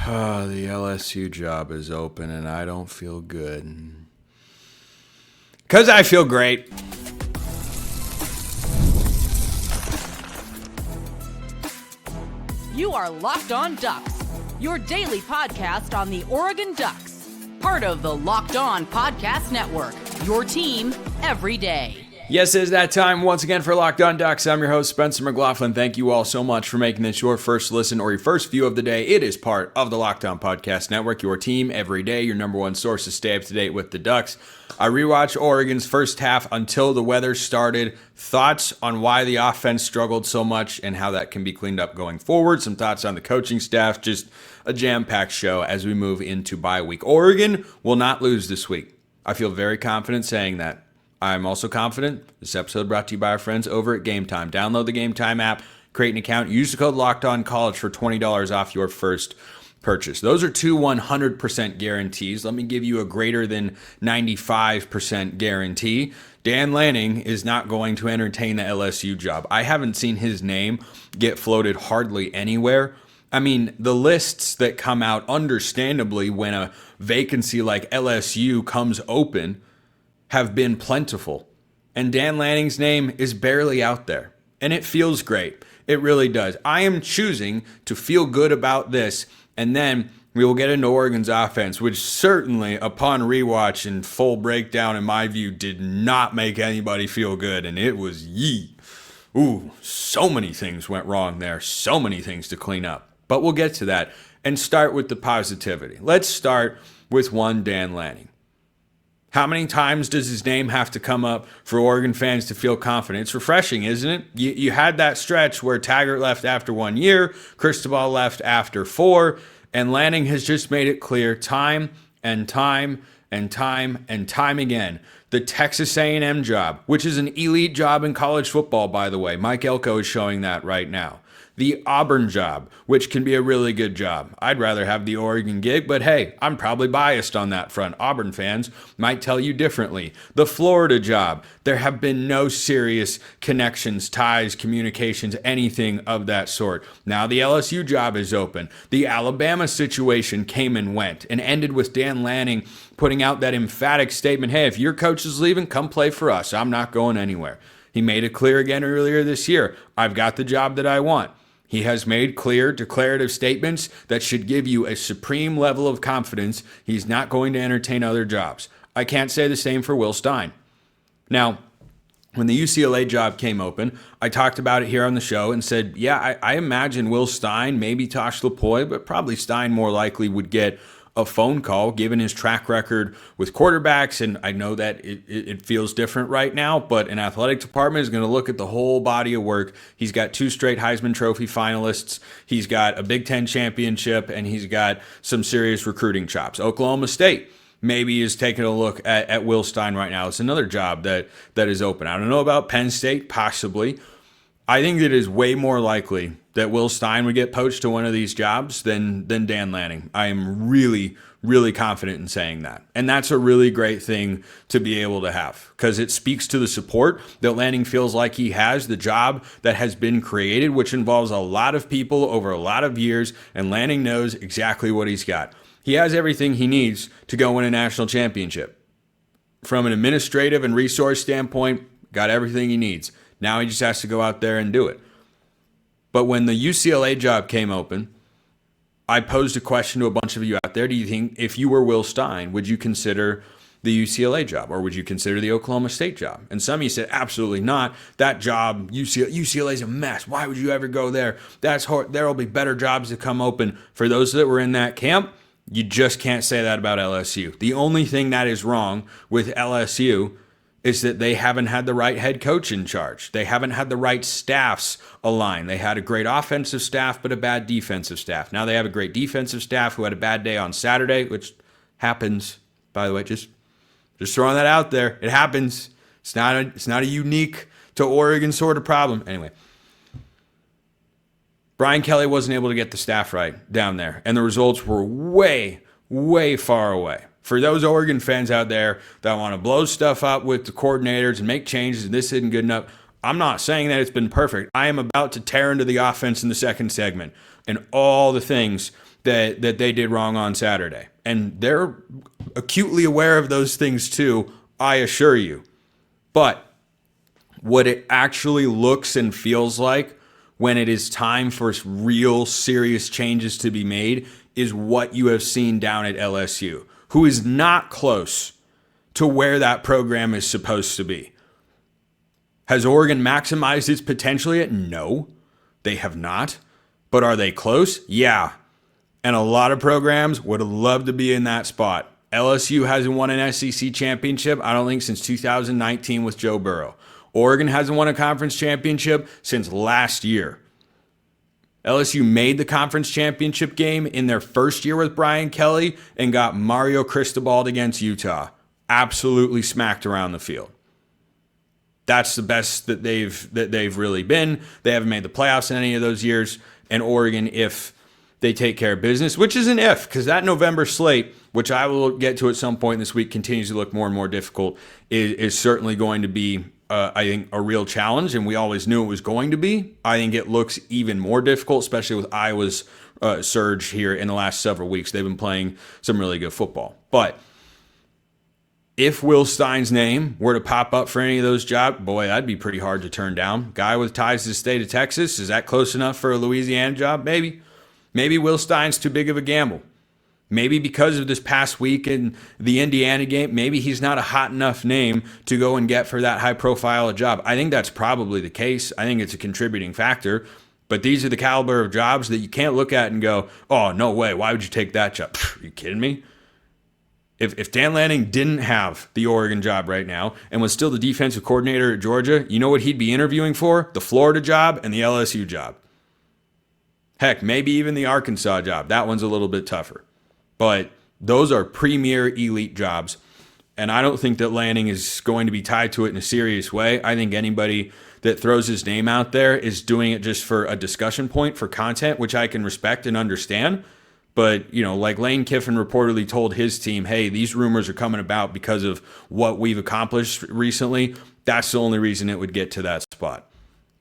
The LSU job is open and I don't feel good. Because I feel great. You are Locked On Ducks, your daily podcast on the Oregon Ducks. Part of the Locked On Podcast Network, your team every day. Yes, it is that time once again for Locked On Ducks. I'm your host, Spencer McLaughlin. Thank you all so much for making this your first listen or your first view of the day. It is part of the Locked On Podcast Network, your team every day, your number one source to stay up to date with the Ducks. I rewatched Oregon's first half until the weather started. Thoughts on why the offense struggled so much and how that can be cleaned up going forward. Some thoughts on the coaching staff. Just a jam-packed show as we move into bye week. Oregon will not lose this week. I feel very confident saying that. I'm also confident. This episode brought to you by our friends over at Game Time. Download the Game Time app, create an account, use the code LOCKEDONCollege for $20 off your first purchase. Those are two 100% guarantees. Let me give you a greater than 95% guarantee. Dan Lanning is not going to entertain the LSU job. I haven't seen his name get floated hardly anywhere. I mean, the lists that come out understandably when a vacancy like LSU comes open have been plentiful. And Dan Lanning's name is barely out there. And it feels great. It really does. I am choosing to feel good about this. And then we will get into Oregon's offense, which certainly, upon rewatch and full breakdown, in my view, did not make anybody feel good. And it was yee. Ooh, so many things went wrong there. So many things to clean up. But we'll get to that and start with the positivity. Let's start with one Dan Lanning. How many times does his name have to come up for Oregon fans to feel confident? It's refreshing, isn't it? You had that stretch where Taggart left after 1 year, Cristobal left after 4, and Lanning has just made it clear time and time and time and time again. The Texas A&M job, which is an elite job in college football, by the way. Mike Elko is showing that right now. The Auburn job, which can be a really good job. I'd rather have the Oregon gig, but hey, I'm probably biased on that front. Auburn fans might tell you differently. The Florida job, there have been no serious connections, ties, communications, anything of that sort. Now the LSU job is open. The Alabama situation came and went and ended with Dan Lanning putting out that emphatic statement, hey, if your coach is leaving, come play for us. I'm not going anywhere. He made it clear again earlier this year, I've got the job that I want. He has made clear, declarative statements that should give you a supreme level of confidence he's not going to entertain other jobs. I can't say the same for Will Stein. Now, when the UCLA job came open, I talked about it here on the show and said, yeah, I imagine Will Stein, maybe Tosh Lupoi, but probably Stein more likely would get a phone call given his track record with quarterbacks. And I know that it feels different right now, but an athletic department is going to look at the whole body of work. He's got 2 straight Heisman Trophy finalists. He's got a Big Ten championship, and he's got some serious recruiting chops. Oklahoma State maybe is taking a look at Will Stein right now. It's another job that is open. I don't know about Penn State, possibly. I think it is way more likely that Will Stein would get poached to one of these jobs than Dan Lanning. I am really, really confident in saying that. And that's a really great thing to be able to have because it speaks to the support that Lanning feels like he has, the job that has been created, which involves a lot of people over a lot of years, and Lanning knows exactly what he's got. He has everything he needs to go win a national championship. From an administrative and resource standpoint, got everything he needs. Now he just has to go out there and do it. But when the UCLA job came open, I posed a question to a bunch of you out there. Do you think if you were Will Stein, would you consider the UCLA job or would you consider the Oklahoma State job? And some of you said, absolutely not. That job, UCLA is a mess. Why would you ever go there? That's hard. There will be better jobs that come open. For those that were in that camp, you just can't say that about LSU. The only thing that is wrong with LSU is that they haven't had the right head coach in charge. They haven't had the right staffs aligned. They had a great offensive staff, but a bad defensive staff. Now they have a great defensive staff who had a bad day on Saturday, which happens, by the way, just throwing that out there. It happens. It's not a unique to Oregon sort of problem. Anyway, Brian Kelly wasn't able to get the staff right down there, and the results were way, way far away. For those Oregon fans out there that want to blow stuff up with the coordinators and make changes and this isn't good enough, I'm not saying that it's been perfect. I am about to tear into the offense in the second segment and all the things that they did wrong on Saturday. And they're acutely aware of those things too, I assure you. But what it actually looks and feels like when it is time for real serious changes to be made is what you have seen down at LSU, who is not close to where that program is supposed to be. Has Oregon maximized its potential yet? No, they have not. But are they close? Yeah. And a lot of programs would love to be in that spot. LSU hasn't won an SEC championship, I don't think, since 2019 with Joe Burrow. Oregon hasn't won a conference championship since last year. LSU made the conference championship game in their first year with Brian Kelly and got Mario Cristobal against Utah. Absolutely smacked around the field. That's the best that they've really been. They haven't made the playoffs in any of those years. And Oregon, if they take care of business, which is an if, because that November slate, which I will get to at some point this week, continues to look more and more difficult, is certainly going to be, I think, a real challenge. And we always knew it was going to be. I think it looks even more difficult, especially with Iowa's surge here in the last several weeks. They've been playing some really good football. But if Will Stein's name were to pop up for any of those jobs, boy, that'd be pretty hard to turn down. Guy with ties to the state of Texas, is that close enough for a Louisiana job? Maybe. Maybe Will Stein's too big of a gamble. Maybe because of this past week in the Indiana game, maybe he's not a hot enough name to go and get for that high profile job. I think that's probably the case. I think it's a contributing factor. But these are the caliber of jobs that you can't look at and go, oh, no way, why would you take that job? Are you kidding me? If Dan Lanning didn't have the Oregon job right now and was still the defensive coordinator at Georgia, you know what he'd be interviewing for? The Florida job and the LSU job. Heck, maybe even the Arkansas job. That one's a little bit tougher. But those are premier elite jobs. And I don't think that Lanning is going to be tied to it in a serious way. I think anybody that throws his name out there is doing it just for a discussion point, for content, which I can respect and understand. But, like Lane Kiffin reportedly told his team, hey, these rumors are coming about because of what we've accomplished recently. That's the only reason it would get to that spot.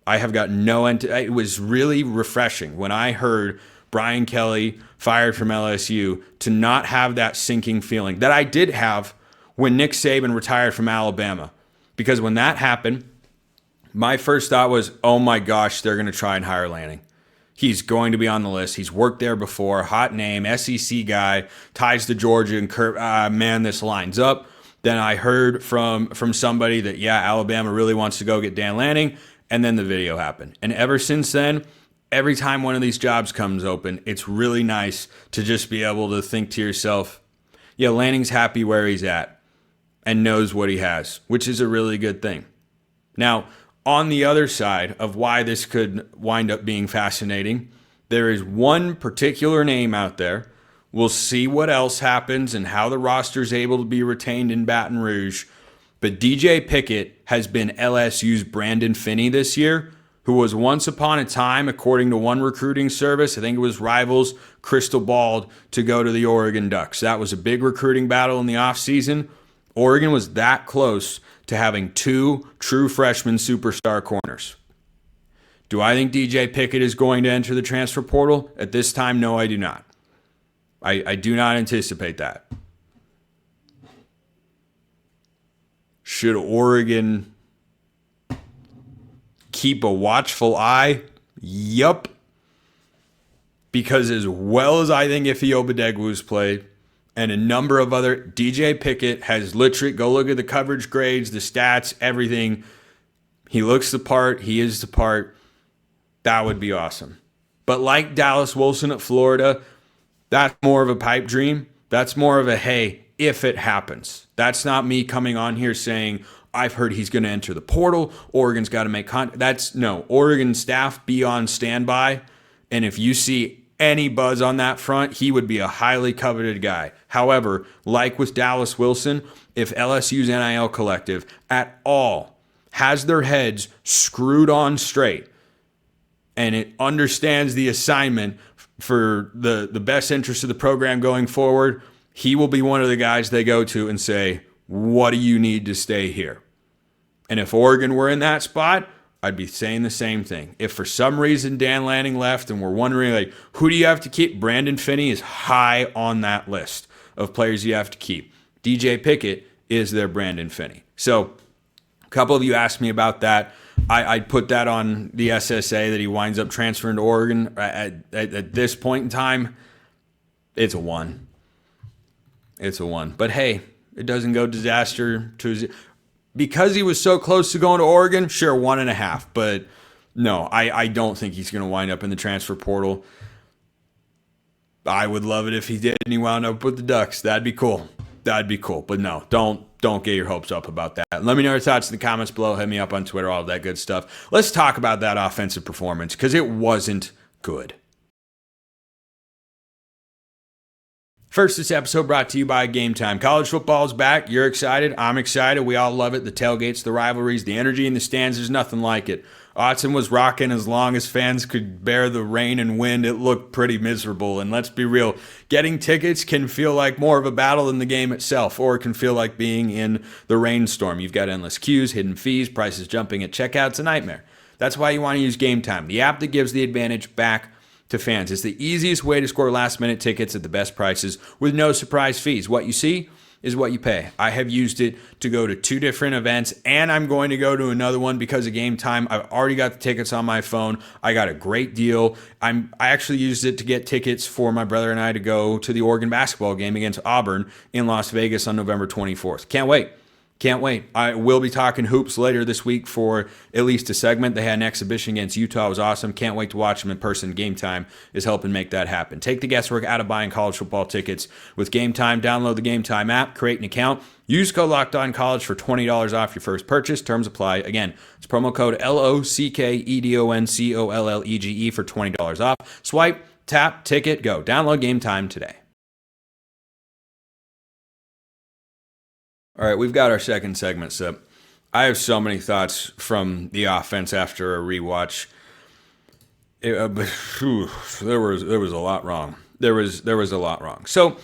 I have got no end. It was really refreshing when I heard Brian Kelly fired from LSU to not have that sinking feeling that I did have when Nick Saban retired from Alabama. Because when that happened, my first thought was, oh my gosh, they're going to try and hire Lanning. He's going to be on the list. He's worked there before. Hot name, SEC guy, ties to Georgia, and man, this lines up. Then I heard from somebody that, yeah, Alabama really wants to go get Dan Lanning, and then the video happened. And ever since then, every time one of these jobs comes open, it's really nice to just be able to think to yourself, yeah, Lanning's happy where he's at and knows what he has, which is a really good thing. Now, on the other side of why this could wind up being fascinating, there is one particular name out there. We'll see what else happens and how the roster is able to be retained in Baton Rouge. But DJ Pickett has been LSU's Brandon Finney this year, who was once upon a time, according to one recruiting service, I think it was Rivals, crystal balled to go to the Oregon Ducks. That was a big recruiting battle in the offseason. Oregon was that close to having two true freshman superstar corners. Do I think DJ Pickett is going to enter the transfer portal? At this time, no, I do not. I do not anticipate that. Should Oregon keep a watchful eye? Yup. Because as well as I think Ife Obadegwu's played, and a number of other, DJ Pickett has literally, go look at the coverage grades, the stats, everything. He looks the part. He is the part. That would be awesome. But like Dallas Wilson at Florida, that's more of a pipe dream. That's more of a, hey, if it happens. That's not me coming on here saying, I've heard he's going to enter the portal. Oregon's got to make contact. No. Oregon staff, be on standby. And if you see any buzz on that front, he would be a highly coveted guy. However, like with Dallas Wilson, if LSU's NIL collective at all has their heads screwed on straight and it understands the assignment for the best interest of the program going forward, he will be one of the guys they go to and say, what do you need to stay here? And if Oregon were in that spot, I'd be saying the same thing. If for some reason Dan Lanning left and we're wondering, like, who do you have to keep? Brandon Finney is high on that list of players you have to keep. DJ Pickett is their Brandon Finney. So a couple of you asked me about that. I'd put that on the SSA that he winds up transferring to Oregon. At this point in time, it's a 1. It's a 1. But hey, it doesn't go disaster to... Because he was so close to going to Oregon, sure, 1.5. But no, I don't think he's going to wind up in the transfer portal. I would love it if he did and he wound up with the Ducks. That'd be cool. That'd be cool. But no, don't get your hopes up about that. Let me know your thoughts in the comments below. Hit me up on Twitter, all of that good stuff. Let's talk about that offensive performance because it wasn't good. First, this episode brought to you by Game Time. College football is back. You're excited. I'm excited. We all love it. The tailgates, the rivalries, the energy in the stands. There's nothing like it. Autzen was rocking as long as fans could bear the rain and wind. It looked pretty miserable. And let's be real, getting tickets can feel like more of a battle than the game itself, or it can feel like being in the rainstorm. You've got endless queues, hidden fees, prices jumping at checkout. It's a nightmare. That's why you want to use Game Time, the app that gives the advantage back to fans. It's the easiest way to score last-minute tickets at the best prices with no surprise fees. What you see is what you pay. I have used it to go to 2 different events, and I'm going to go to another one because of Game Time. I've already got the tickets on my phone. I got a great deal. I actually used it to get tickets for my brother and I to go to the Oregon basketball game against Auburn in Las Vegas on November 24th. Can't wait. Can't wait. I will be talking hoops later this week for at least a segment. They had an exhibition against Utah. It was awesome. Can't wait to watch them in person. Game Time is helping make that happen. Take the guesswork out of buying college football tickets with Game Time. Download the Game Time app, create an account, use code LOCKEDONCollege for $20 off your first purchase. Terms apply. Again, it's promo code LOCKEDONCOLLEGE for $20 off. Swipe, tap, ticket, go. Download Game Time today. All right, we've got our second segment set. I have so many thoughts from the offense after a rewatch. There was a lot wrong. There was a lot wrong. So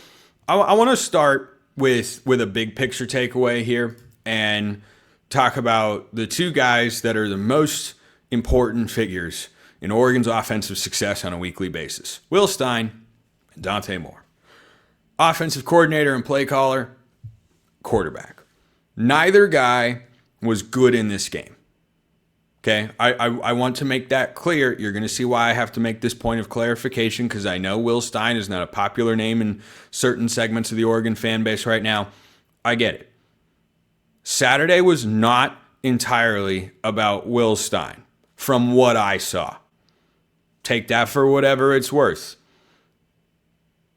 I want to start with a big picture takeaway here and talk about the 2 guys that are the most important figures in Oregon's offensive success on a weekly basis: Will Stein and Dante Moore. Offensive coordinator and play caller, quarterback. Neither guy was good in this game. Okay, I want to make that clear. You're going to see why I have to make this point of clarification because I know Will Stein is not a popular name in certain segments of the Oregon fan base right now. I get it. Saturday was not entirely about Will Stein from what I saw. Take that for whatever it's worth.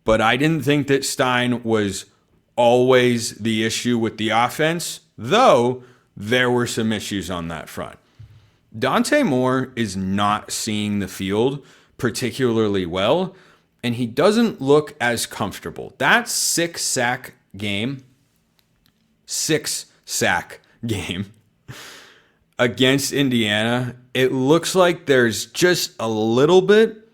But I didn't think that Stein was always the issue with the offense, though there were some issues on that front. Dante Moore is not seeing the field particularly well, and he doesn't look as comfortable. That 6-sack game against Indiana, it looks like there's just a little bit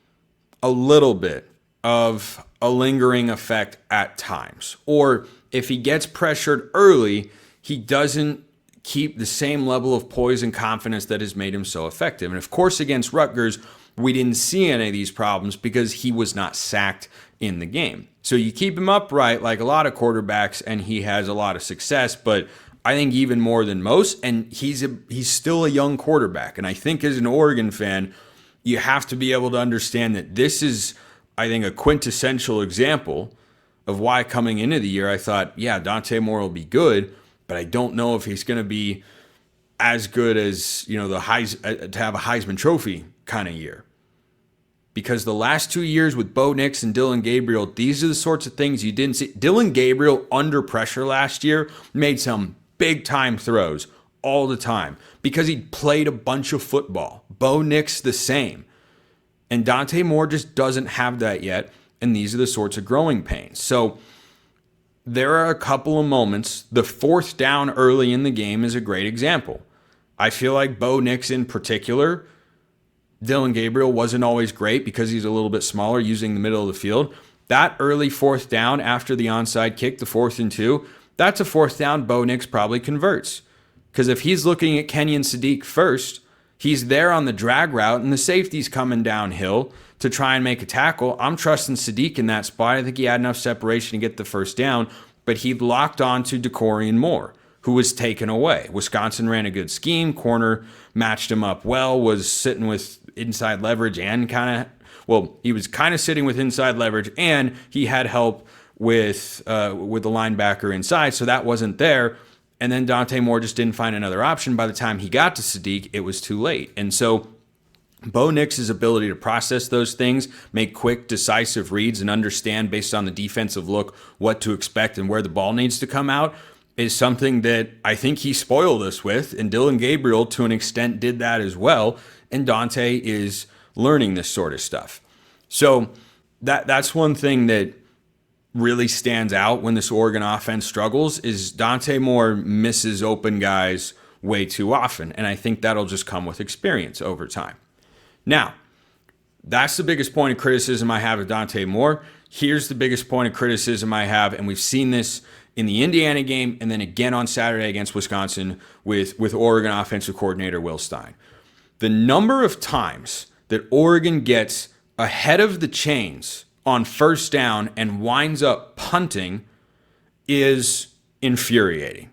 of a lingering effect at times. Or if he gets pressured early, he doesn't keep the same level of poise and confidence that has made him so effective. And of course, against Rutgers, we didn't see any of these problems because he was not sacked in the game. So you keep him upright like a lot of quarterbacks and he has a lot of success, but I think even more than most, and he's still a young quarterback. And I think as an Oregon fan, you have to be able to understand that this is, I think, a quintessential example of why coming into the year I thought, yeah, Dante Moore will be good, but I don't know if he's going to be as good as, to have a Heisman Trophy kind of year. Because the last 2 years with Bo Nix and Dylan Gabriel, these are the sorts of things you didn't see. Dylan Gabriel, under pressure last year, made some big-time throws all the time because he played a bunch of football. Bo Nix, the same. And Dante Moore just doesn't have that yet, and these are the sorts of growing pains. So there are a couple of moments. The 4th down early in the game is a great example. I feel like Bo Nix in particular, Dylan Gabriel wasn't always great because he's a little bit smaller using the middle of the field. That early 4th down after the onside kick, the 4th and 2, that's a 4th down Bo Nix probably converts. Because if he's looking at Kenyon Sadiq first, He's there on the drag route, and the safety's coming downhill to try and make a tackle. I'm trusting Sadiq in that spot. I think he had enough separation to get the first down, but he locked on to Decorian Moore, who was taken away. Wisconsin ran a good scheme. Corner matched him up well, was sitting with inside leverage and he was kind of sitting with inside leverage, and he had help with the linebacker inside, so that wasn't there. And then Dante Moore just didn't find another option. By the time he got to Sadiq, it was too late. And so Bo Nix's ability to process those things, make quick, decisive reads, and understand based on the defensive look what to expect and where the ball needs to come out is something that I think he spoiled us with. And Dylan Gabriel, to an extent, did that as well. And Dante is learning this sort of stuff. So that's one thing that really stands out when this Oregon offense struggles is Dante Moore misses open guys way too often. And I think that'll just come with experience over time. Now, that's the biggest point of criticism I have of Dante Moore. Here's the biggest point of criticism I have, and we've seen this in the Indiana game and then again on Saturday against Wisconsin with Oregon offensive coordinator Will Stein. The number of times that Oregon gets ahead of the chains on first down and winds up punting is infuriating.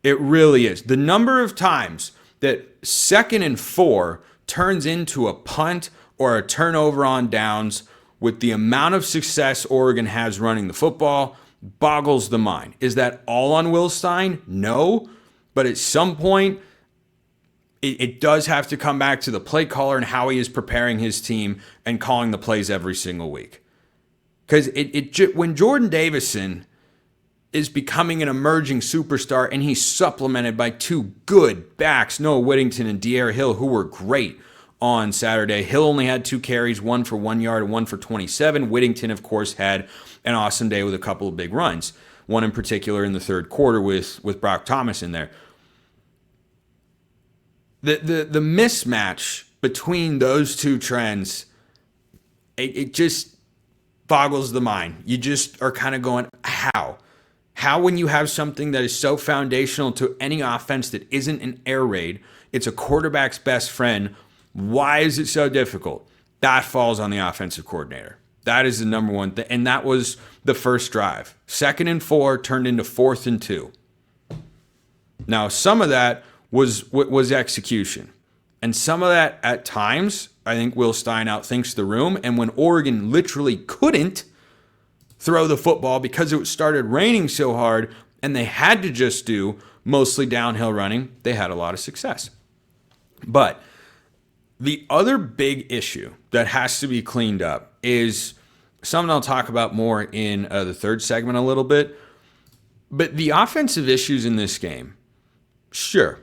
It really is. The number of times that 2nd and 4 turns into a punt or a turnover on downs with the amount of success Oregon has running the football boggles the mind. Is that all on Will Stein? No. But at some point, it does have to come back to the play caller and how he is preparing his team and calling the plays every single week. Because when Jordan Davison is becoming an emerging superstar and he's supplemented by 2 good backs, Noah Whittington and De'Aaron Hill, who were great on Saturday. Hill only had 2 carries, 1 for 1 yard and 1 for 27. Whittington, of course, had an awesome day with a couple of big runs, one in particular in the third quarter with Brock Thomas in there. The mismatch between those 2 trends, it just boggles the mind. You just are kind of going, how? How, when you have something that is so foundational to any offense that isn't an air raid, it's a quarterback's best friend, why is it so difficult? That falls on the offensive coordinator. That is the number one thing. And that was the first drive. 2nd and 4 turned into 4th and 2. Now, some of that was execution. And some of that, at times, I think Will Stein outthinks the room. And when Oregon literally couldn't throw the football because it started raining so hard and they had to just do mostly downhill running, they had a lot of success. But the other big issue that has to be cleaned up is something I'll talk about more in the third segment a little bit. But the offensive issues in this game, sure,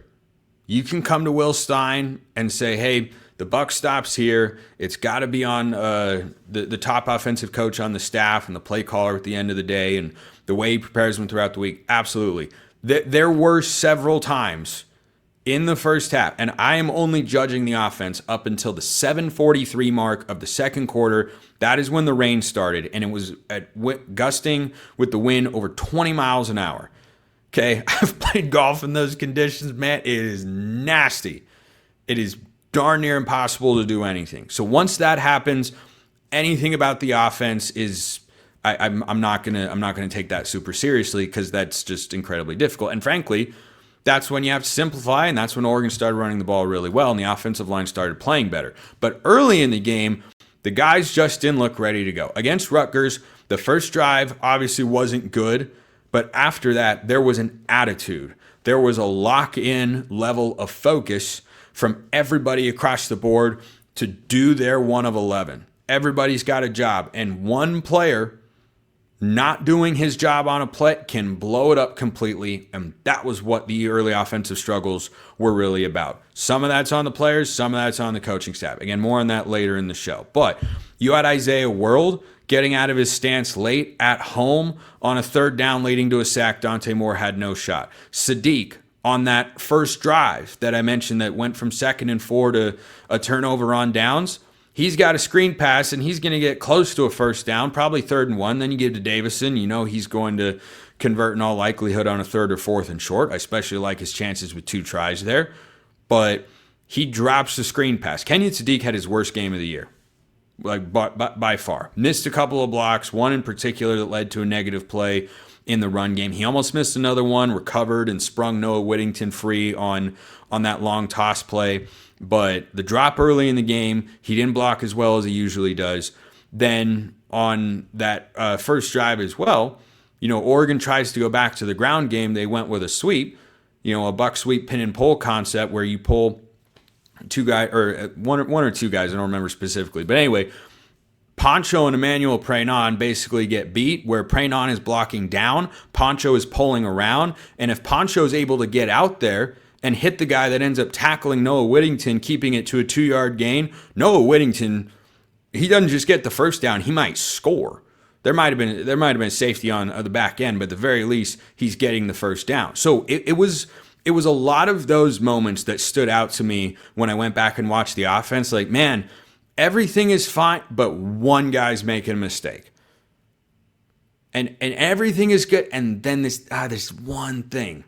you can come to Will Stein and say, hey, the buck stops here. It's got to be on the top offensive coach on the staff and the play caller at the end of the day and the way he prepares them throughout the week. Absolutely. There were several times in the first half, and I am only judging the offense up until the 7:43 mark of the second quarter. That is when the rain started, and it was gusting with the wind over 20 miles an hour. Okay, I've played golf in those conditions, man. It is nasty. It is darn near impossible to do anything. So once that happens, anything about the offense is I'm not gonna take that super seriously because that's just incredibly difficult. And frankly, that's when you have to simplify, and that's when Oregon started running the ball really well, and the offensive line started playing better. But early in the game, the guys just didn't look ready to go. Against Rutgers, the first drive obviously wasn't good, but after that, there was an attitude. There was a lock-in level of focus from everybody across the board to do their 1 of 11. Everybody's got a job, and one player not doing his job on a play can blow it up completely, and that was what the early offensive struggles were really about. Some of that's on the players, some of that's on the coaching staff. Again, more on that later in the show. But you had Isaiah World getting out of his stance late at home on a third down leading to a sack. Dante Moore had no shot. Sadiq, on that first drive that I mentioned that went from 2nd and 4 to a turnover on downs, he's got a screen pass, and he's going to get close to a first down, probably 3rd and 1. Then you give to Davison. You know he's going to convert in all likelihood on a 3rd or 4th and short. I especially like his chances with 2 tries there. But He drops the screen pass. Kenyon Sadiq had his worst game of the year, like by far. Missed a couple of blocks, one in particular that led to a negative play in the run game. He almost missed another one, recovered and sprung Noah Whittington free on that long toss play. But the drop early in the game, he didn't block as well as he usually does. Then on that first drive as well, Oregon tries to go back to the ground game. They went with a sweep, a buck sweep pin and pull concept where you pull two guys, or one or two guys, I don't remember specifically. But anyway, Poncho and Emmanuel Preynon basically get beat where Preynon is blocking down, Poncho is pulling around, and if Poncho is able to get out there and hit the guy that ends up tackling Noah Whittington, keeping it to a 2-yard gain, Noah Whittington, he doesn't just get the first down, he might score. There might have been safety on the back end, but at the very least, he's getting the first down. So it was a lot of those moments that stood out to me when I went back and watched the offense. Like, man, everything is fine, but one guy's making a mistake. And everything is good, and then this one thing.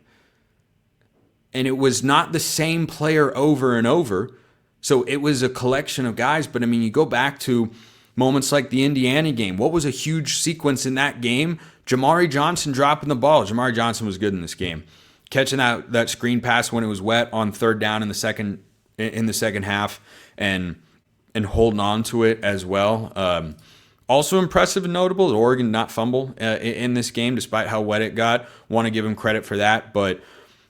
And it was not the same player over and over. So it was a collection of guys. But, I mean, you go back to moments like the Indiana game. What was a huge sequence in that game? Jamari Johnson dropping the ball. Jamari Johnson was good in this game. Catching that screen pass when it was wet on third down in the second half and holding on to it as well. Also impressive and notable that Oregon not fumble in this game despite how wet it got. Want to give him credit for that. But,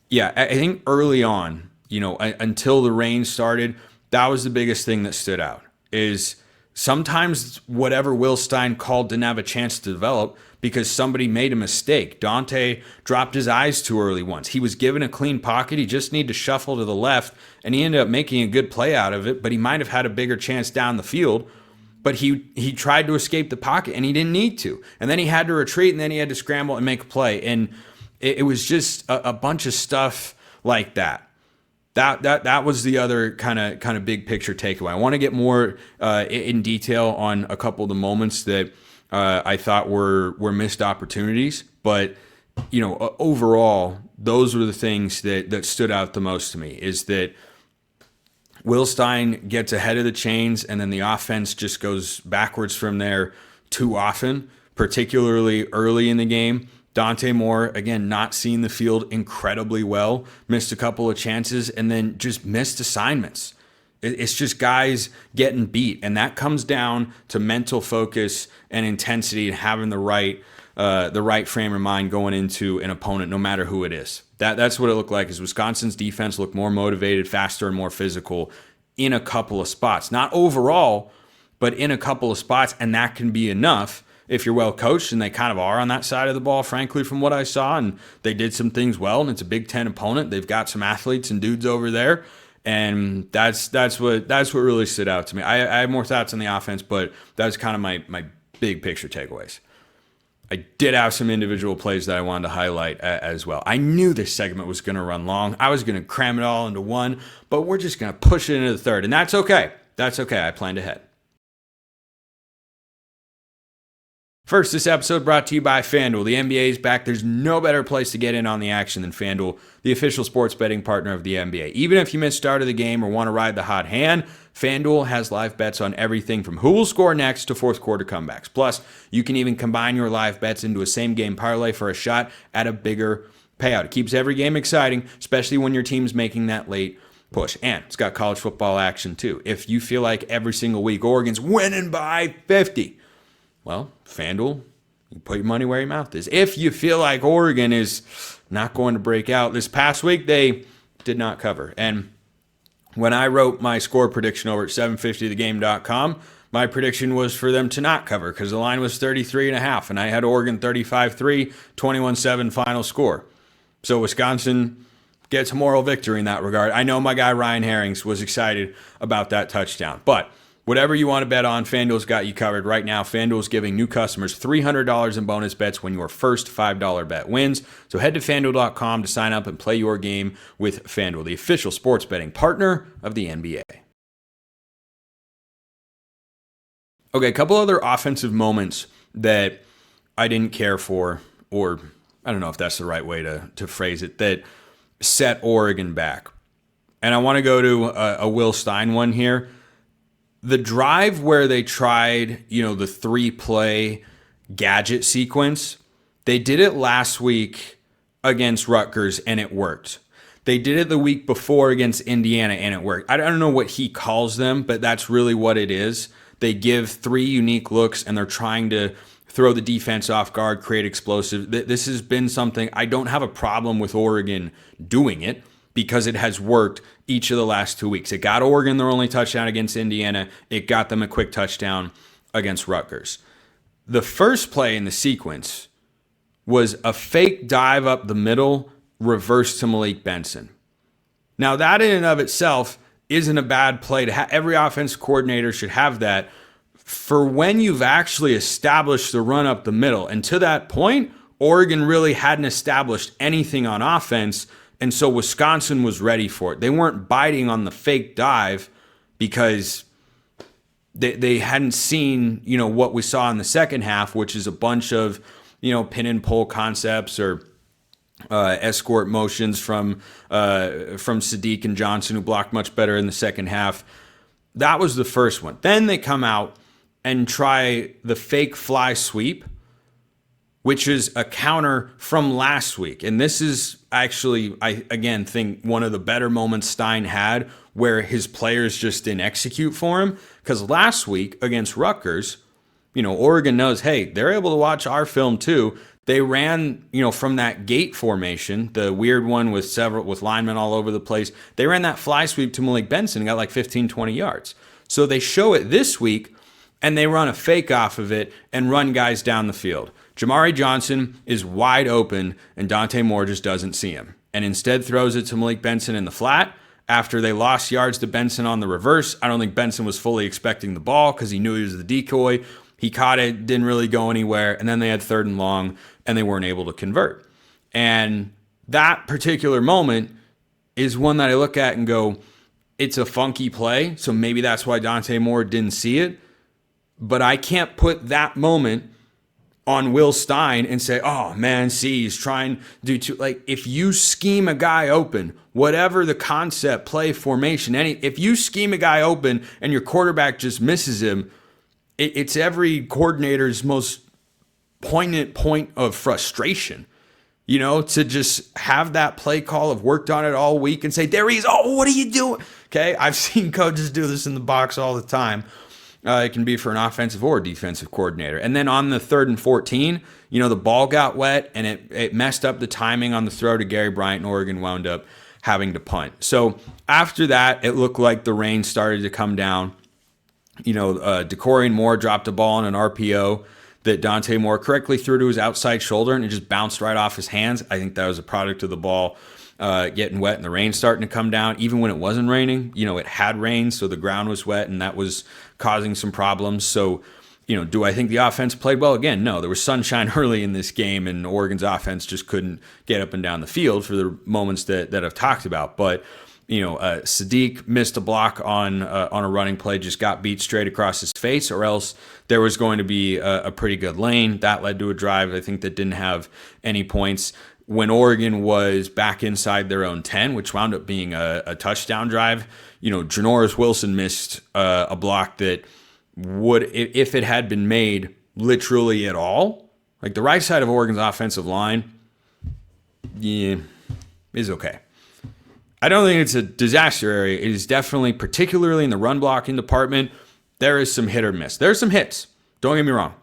yeah, I think early on, until the rain started, that was the biggest thing that stood out is sometimes whatever Will Stein called didn't have a chance to develop because somebody made a mistake. Dante dropped his eyes too early once. He was given a clean pocket. He just needed to shuffle to the left, and he ended up making a good play out of it, but he might have had a bigger chance down the field. But he tried to escape the pocket, and he didn't need to. And then he had to retreat, and then he had to scramble and make a play. And it was just a bunch of stuff like that. That was the other kind of big picture takeaway. I want to get more in detail on a couple of the moments that I thought were missed opportunities, but overall, those were the things that stood out the most to me. Is that Will Stein gets ahead of the chains, and then the offense just goes backwards from there too often, particularly early in the game. Dante Moore, again, not seeing the field incredibly well, missed a couple of chances, and then just missed assignments. It's just guys getting beat, and that comes down to mental focus and intensity and having the right frame of mind going into an opponent, no matter who it is. That's what it looked like. Is Wisconsin's defense looked more motivated, faster, and more physical in a couple of spots. Not overall, but in a couple of spots, and that can be enough if you're well coached, and they kind of are on that side of the ball, frankly, from what I saw, and they did some things well, and it's a Big Ten opponent. They've got some athletes and dudes over there, and that's what really stood out to me. I have more thoughts on the offense, but that's kind of my big picture takeaways. I did have some individual plays that I wanted to highlight as well. I knew this segment was going to run long. I was going to cram it all into one, but we're just going to push it into the third, and that's okay. That's okay. I planned ahead. First, this episode brought to you by FanDuel. The NBA is back. There's no better place to get in on the action than FanDuel, the official sports betting partner of the NBA. Even if you missed start of the game or want to ride the hot hand, FanDuel has live bets on everything from who will score next to fourth quarter comebacks. Plus, you can even combine your live bets into a same-game parlay for a shot at a bigger payout. It keeps every game exciting, especially when your team's making that late push. And it's got college football action, too. If you feel like every single week Oregon's winning by 50, well, FanDuel, you put your money where your mouth is. If you feel like Oregon is not going to break out, this past week they did not cover. And when I wrote my score prediction over at 750thegame.com, my prediction was for them to not cover because the line was 33.5, and I had Oregon 35-3, 21-7 final score. So Wisconsin gets a moral victory in that regard. I know my guy Ryan Herrings was excited about that touchdown, but whatever you want to bet on, FanDuel's got you covered. Right now, FanDuel's giving new customers $300 in bonus bets when your first $5 bet wins. So head to FanDuel.com to sign up and play your game with FanDuel, the official sports betting partner of the NBA. Okay, a couple other offensive moments that I didn't care for, or I don't know if that's the right way to phrase it, that set Oregon back. and I want to go to a Will Stein one here. The drive where they tried, the 3-play gadget sequence, they did it last week against Rutgers and it worked. They did it the week before against Indiana and it worked. I don't know what he calls them, but that's really what it is. They give 3 unique looks and they're trying to throw the defense off guard, create explosive. This has been something I don't have a problem with Oregon doing it because it has worked each of the last 2 weeks. It got Oregon their only touchdown against Indiana. It got them a quick touchdown against Rutgers. The first play in the sequence was a fake dive up the middle, reverse to Malik Benson. Now that in and of itself isn't a bad play to have. Every offense coordinator should have that for when you've actually established the run up the middle. And to that point, Oregon really hadn't established anything on offense, and so Wisconsin was ready for it. They weren't biting on the fake dive because they hadn't seen, what we saw in the second half, which is a bunch of, pin and pull concepts or escort motions from Sadiq and Johnson, who blocked much better in the second half. That was the first one. Then they come out and try the fake fly sweep, which is a counter from last week. And this is actually, I again think, one of the better moments Stein had where his players just didn't execute for him. Because last week against Rutgers, Oregon knows, hey, they're able to watch our film too. They ran, from that gate formation, the weird one with linemen all over the place. They ran that fly sweep to Malik Benson and got like 15, 20 yards. So they show it this week and they run a fake off of it and run guys down the field. Jamari Johnson is wide open and Dante Moore just doesn't see him and instead throws it to Malik Benson in the flat. After they lost yards to Benson on the reverse, I don't think Benson was fully expecting the ball because he knew he was the decoy. He caught it, didn't really go anywhere, and then they had 3rd and long, and they weren't able to convert. And that particular moment is one that I look at and go, it's a funky play, so maybe that's why Dante Moore didn't see it. But I can't put that moment on Will Stein and say, oh, man, see, he's trying to do too. Like, if you scheme a guy open, whatever the concept, play, formation, if you scheme a guy open and your quarterback just misses him, it's every coordinator's most poignant point of frustration, to just have that play call, have worked on it all week and say, there he is. Oh, what are you doing? Okay. I've seen coaches do this in the box all the time. It can be for an offensive or defensive coordinator. And then on the 3rd and 14, the ball got wet and it messed up the timing on the throw to Gary Bryant, and Oregon wound up having to punt. So after that, it looked like the rain started to come down. Decory and Moore dropped a ball on an RPO that Dante Moore correctly threw to his outside shoulder, and it just bounced right off his hands. I think that was a product of the ball getting wet and the rain starting to come down. Even when it wasn't raining, it had rain, so the ground was wet, and that was causing some problems. So, do I think the offense played well? Again, no. There was sunshine early in this game, and Oregon's offense just couldn't get up and down the field for the moments that I've talked about. But Sadiq missed a block on a running play, just got beat straight across his face, or else there was going to be a pretty good lane. That led to a drive, I think, that didn't have any points. When Oregon was back inside their own 10, which wound up being a touchdown drive, Janoris Wilson missed a block that would, if it had been made literally at all, like the right side of Oregon's offensive line, is okay. I don't think it's a disaster area. It is definitely, particularly in the run blocking department, there is some hit or miss. There's some hits. Don't get me wrong.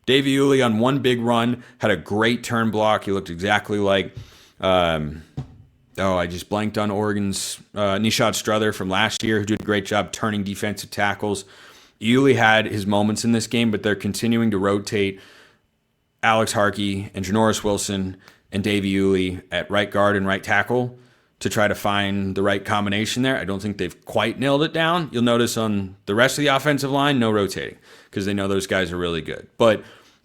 Davey Uli on one big run had a great turn block. He looked exactly like, I just blanked on Oregon's Nishad Strother from last year, who did a great job turning defensive tackles. Uli had his moments in this game, but they're continuing to rotate Alex Harkey and Janoris Wilson and Davey Uli at right guard and right tackle to try to find the right combination there. I don't think they've quite nailed it down. You'll notice on the rest of the offensive line, no rotating because they know those guys are really good. But,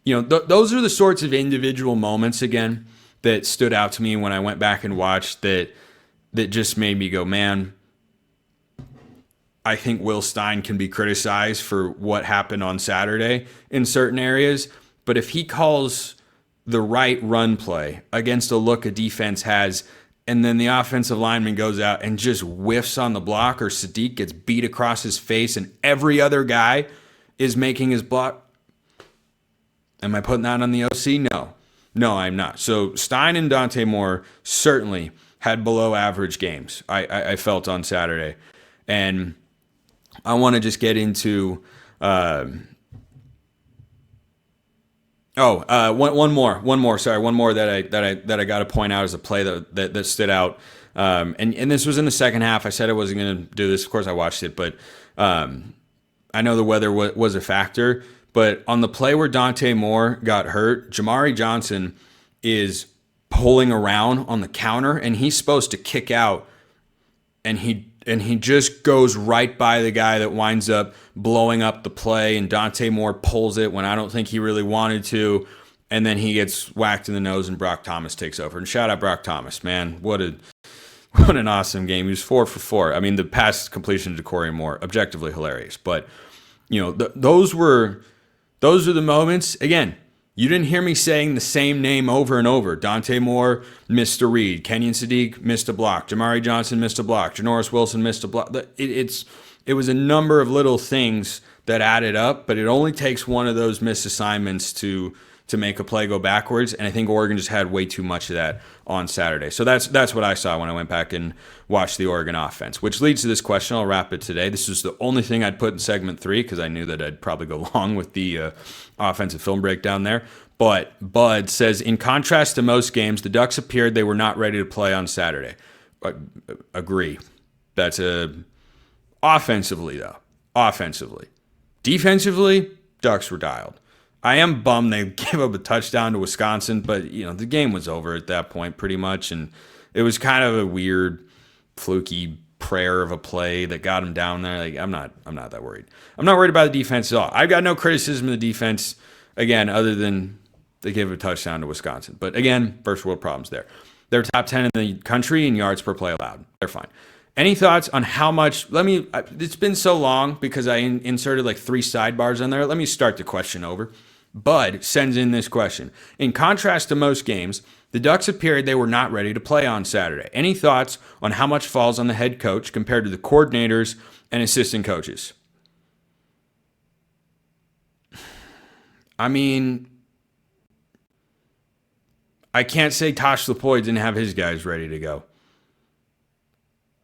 those are the sorts of individual moments, again, that stood out to me when I went back and watched that just made me go, man, I think Will Stein can be criticized for what happened on Saturday in certain areas. But if he calls the right run play against a look a defense has and then the offensive lineman goes out and just whiffs on the block, or Sadiq gets beat across his face and every other guy is making his block. Am I putting that on the OC? No, I'm not. So Stein and Dante Moore certainly had below average games, I felt on Saturday. And I want to just get into one more that I got to point out as a play that stood out. And this was in the second half. I said I wasn't going to do this. Of course, I watched it, but I know the weather was a factor. But on the play where Dante Moore got hurt, Jamari Johnson is pulling around on the counter, and he's supposed to kick out, and he just goes right by the guy that winds up blowing up the play, and Dante Moore pulls it when I don't think he really wanted to, and then he gets whacked in the nose, and Brock Thomas takes over. And shout out Brock Thomas, man. What an awesome game. He was 4 for 4. I mean, the pass completion to Corey Moore, objectively hilarious. But, those are the moments. Again, you didn't hear me saying the same name over and over. Dante Moore missed a read. Kenyon Sadiq missed a block. Jamari Johnson missed a block. Janoris Wilson missed a block. It was a number of little things that added up, but it only takes one of those missed assignments to make a play go backwards, and I think Oregon just had way too much of that on Saturday. So that's what I saw when I went back and watched the Oregon offense, which leads to this question. I'll wrap it today. This is the only thing I'd put in segment 3 because I knew that I'd probably go long with the offensive film breakdown there. But Bud says, in contrast to most games, the Ducks appeared they were not ready to play on Saturday. Agree. That's offensively, though. Offensively. Defensively, Ducks were dialed. I am bummed they gave up a touchdown to Wisconsin, but the game was over at that point pretty much, and it was kind of a weird, fluky prayer of a play that got him down there. Like, I'm not that worried. I'm not worried about the defense at all. I've got no criticism of the defense, again, other than they gave a touchdown to Wisconsin. But again, first world problems there. They're top 10 in the country in yards per play allowed. They're fine. Any thoughts on how much? It's been so long because I inserted like 3 sidebars on there. Let me start the question over. Bud sends in this question. In contrast to most games, the Ducks appeared they were not ready to play on Saturday. Any thoughts on how much falls on the head coach compared to the coordinators and assistant coaches? I mean, I can't say Tosh Lupoi didn't have his guys ready to go.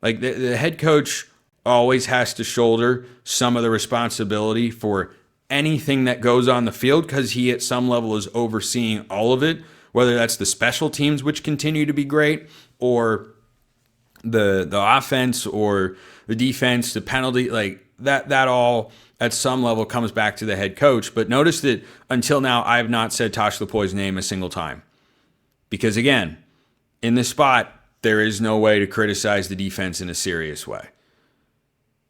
Like, the head coach always has to shoulder some of the responsibility for anything that goes on the field because he at some level is overseeing all of it, whether that's the special teams, which continue to be great, or the offense or the defense, the penalty, like that all at some level comes back to the head coach. But notice that until now, I have not said Tosh Lupoi's name a single time. Because again, in this spot, there is no way to criticize the defense in a serious way.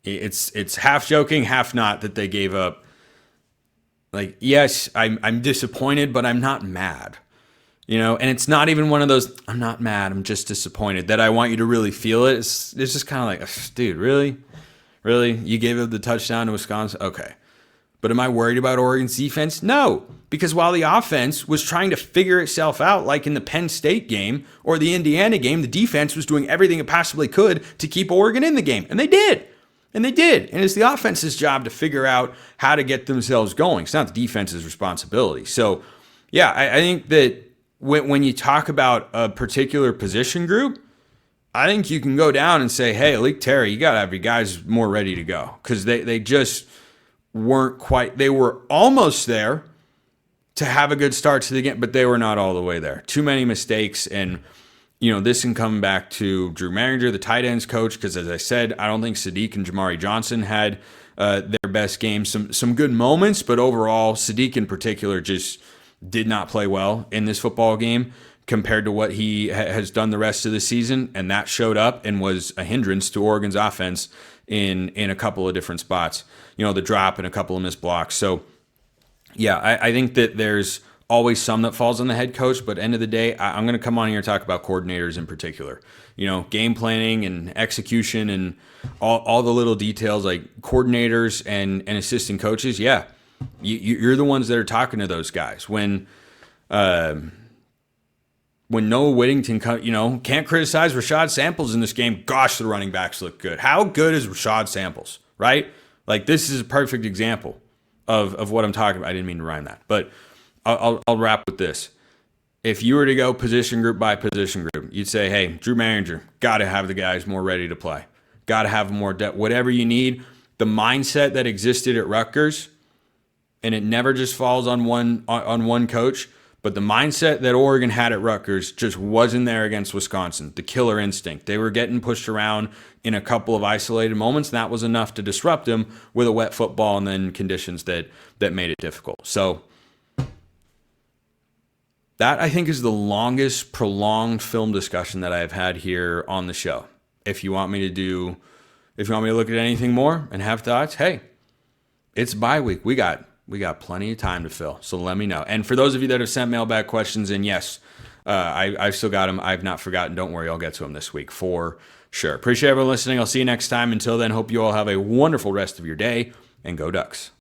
It's half joking, half not that they gave up. Like, yes, I'm disappointed, but I'm not mad. And it's not even one of those, I'm not mad, I'm just disappointed, that I want you to really feel it. It's just kind of like, dude, really? Really? You gave up the touchdown to Wisconsin? Okay. But am I worried about Oregon's defense? No, because while the offense was trying to figure itself out, like in the Penn State game or the Indiana game, the defense was doing everything it possibly could to keep Oregon in the game. And they did. And it's the offense's job to figure out how to get themselves going. It's not the defense's responsibility. So, yeah, I think that when you talk about a particular position group, I think you can go down and say, hey, Alik Terry, you got to have your guys more ready to go. Because they just weren't quite, they were almost there to have a good start to the game, but they were not all the way there. Too many mistakes, and this can come back to Drew Maringer, the tight ends coach, because as I said, I don't think Sadiq and Jamari Johnson had their best games. Some good moments, but overall, Sadiq in particular just did not play well in this football game compared to what he has done the rest of the season, and that showed up and was a hindrance to Oregon's offense in a couple of different spots. The drop and a couple of missed blocks. So, yeah, I think that there's always some that falls on the head coach, but end of the day, I'm going to come on here and talk about coordinators in particular. Game planning and execution and all the little details, like coordinators and assistant coaches. Yeah, you're the ones that are talking to those guys. When when Noah Whittington, can't criticize Rashad Samples in this game. Gosh, the running backs look good. How good is Rashad Samples, right? Like, this is a perfect example of what I'm talking about. I didn't mean to rhyme that, but I'll wrap with this. If you were to go position group by position group, you'd say, hey, Drew Maringer, got to have the guys more ready to play. Got to have more depth. Whatever you need, the mindset that existed at Rutgers, and it never just falls on one coach, but the mindset that Oregon had at Rutgers just wasn't there against Wisconsin. The killer instinct. They were getting pushed around in a couple of isolated moments, and that was enough to disrupt them with a wet football and then conditions that made it difficult. So that, I think, is the longest prolonged film discussion that I have had here on the show. If you want me to look at anything more and have thoughts, hey, it's bye week. We got plenty of time to fill, so let me know. And for those of you that have sent mailbag questions in, yes, I've still got them. I've not forgotten. Don't worry, I'll get to them this week for sure. Appreciate everyone listening. I'll see you next time. Until then, hope you all have a wonderful rest of your day, and go Ducks.